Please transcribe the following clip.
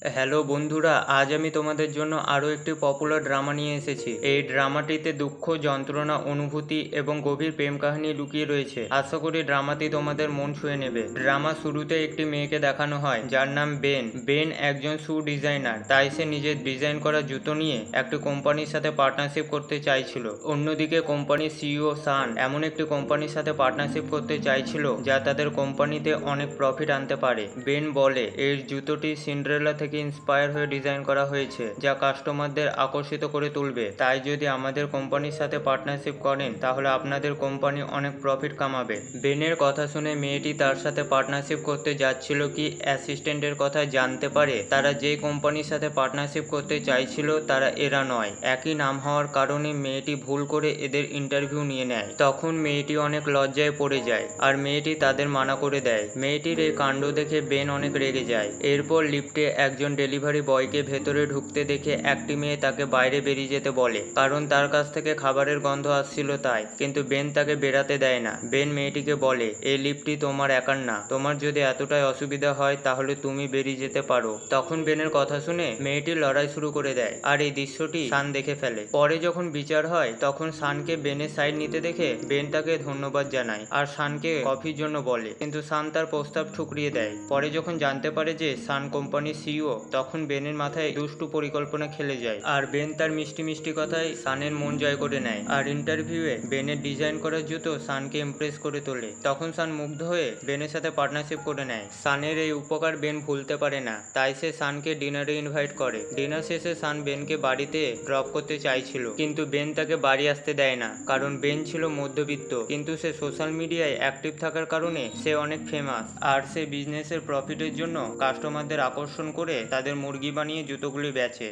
Hello বন্ধুরা, আজ আমি তোমাদের জন্য আরও একটি পপুলার ড্রামা নিয়ে এসেছি। এই ড্রামাটিতে দুঃখ, যন্ত্রণা, অনুভূতি এবং গভীর প্রেম কাহিনী লুকিয়ে রয়েছে। আশা করি ড্রামাটি তোমাদের মন ছুঁয়ে নেবে। ড্রামা শুরুতে একটি মেয়েকে দেখানো হয় যার নাম বেন। বেন একজন শু ডিজাইনার, তাই সে নিজের ডিজাইন করা জুতো নিয়ে একটি কোম্পানির সাথে পার্টনারশিপ করতে চাইছিল। অন্যদিকে কোম্পানির সিইও সান এমন একটি কোম্পানির সাথে পার্টনারশিপ করতে চাইছিল যা তাদের কোম্পানিতে অনেক প্রফিট আনতে পারে। বেন বলে এই জুতোটি সিন্ড্রেলা থেকে ইন্সপায়ার হয়ে ডিজাইন করা হয়েছে, যা কাস্টমারদের আকর্ষিত করে তুলবে। তাই যদি আমাদের কোম্পানির সাথে পার্টনারশিপ করেন তাহলে আপনাদের কোম্পানি অনেক প্রফিট কামাবে। বেনের কথা শুনে মেয়েটি তার সাথে পার্টনারশিপ করতে যাচ্ছিল কি অ্যাসিস্ট্যান্টের কথা জানতে পারে তারা যেই কোম্পানির সাথে পার্টনারশিপ করতে চাইছিল তারা এরা নয়। একই নাম হওয়ার কারণে মেয়েটি ভুল করে এদের ইন্টারভিউ নিয়ে নেয়। তখন মেয়েটি অনেক লজ্জায় পড়ে যায় আর মেয়েটি তাদের মানা করে দেয়। মেয়েটির এই কাণ্ড দেখে বেন অনেক রেগে যায়। এরপর লিফটে একজন ডেলিভারি বয়কে ভেতরে ঢুকতে দেখে একটি মেয়ে তাকে বাইরে বেরিয়ে যেতে বলে, কারণ তার কাছ থেকে খাবারের গন্ধ আসছিল তাই। কিন্তু বেন তাকে বেরাতে দেয় না। বেন মেয়েটিকে বলে এই লিফটটি তোমার একার না, তোমার যদি এতটাই অসুবিধা হয় তাহলে তুমি বেরিয়ে যেতে পারো। তখন বেনের কথা শুনে মেয়েটি লড়াই শুরু করে দেয় আর এই দৃশ্যটি সান দেখে ফেলে। পরে যখন বিচার হয় তখন সানকে বেনের সাইড নিতে দেখে বেন তাকে ধন্যবাদ জানায় আর সানকে কফির জন্য বলে, কিন্তু সান তার প্রস্তাব ঠুকরিয়ে দেয়। পরে যখন জানতে পারে যে সান কোম্পানির সিইও, তখন বেনের মাথায় দুষ্টু পরিকল্পনা খেলে যায় আর বেন তার মিষ্টি মিষ্টি কথায় সানের মন জয় করে নেয়। আর ইন্টারভিউয়ে বেনের ডিজাইন করা জুতো সানকে ইমপ্রেস করে তোলে। তখন সান মুগ্ধ হয়ে বেনের সাথে পার্টনারশিপ করে নেয়। সানের এই উপকার বেন ভুলতে পারে না, তাই সে সানকে ডিনারে ইনভাইট করে। ডিনার শেষে সান বেনকে বাড়িতে ড্রপ করতে চাইছিল, কিন্তু বেন তাকে বাড়ি আসতে দেয় না, কারণ বেন ছিল মধ্যবিত্ত, কিন্তু সে সোশ্যাল মিডিয়ায় অ্যাক্টিভ থাকার কারণে সে অনেক ফেমাস আর সে বিজনেসের প্রফিটের জন্য কাস্টমারদের আকর্ষণ করে তাদের মুরগি বানিয়ে জুতোগুলি বেচে।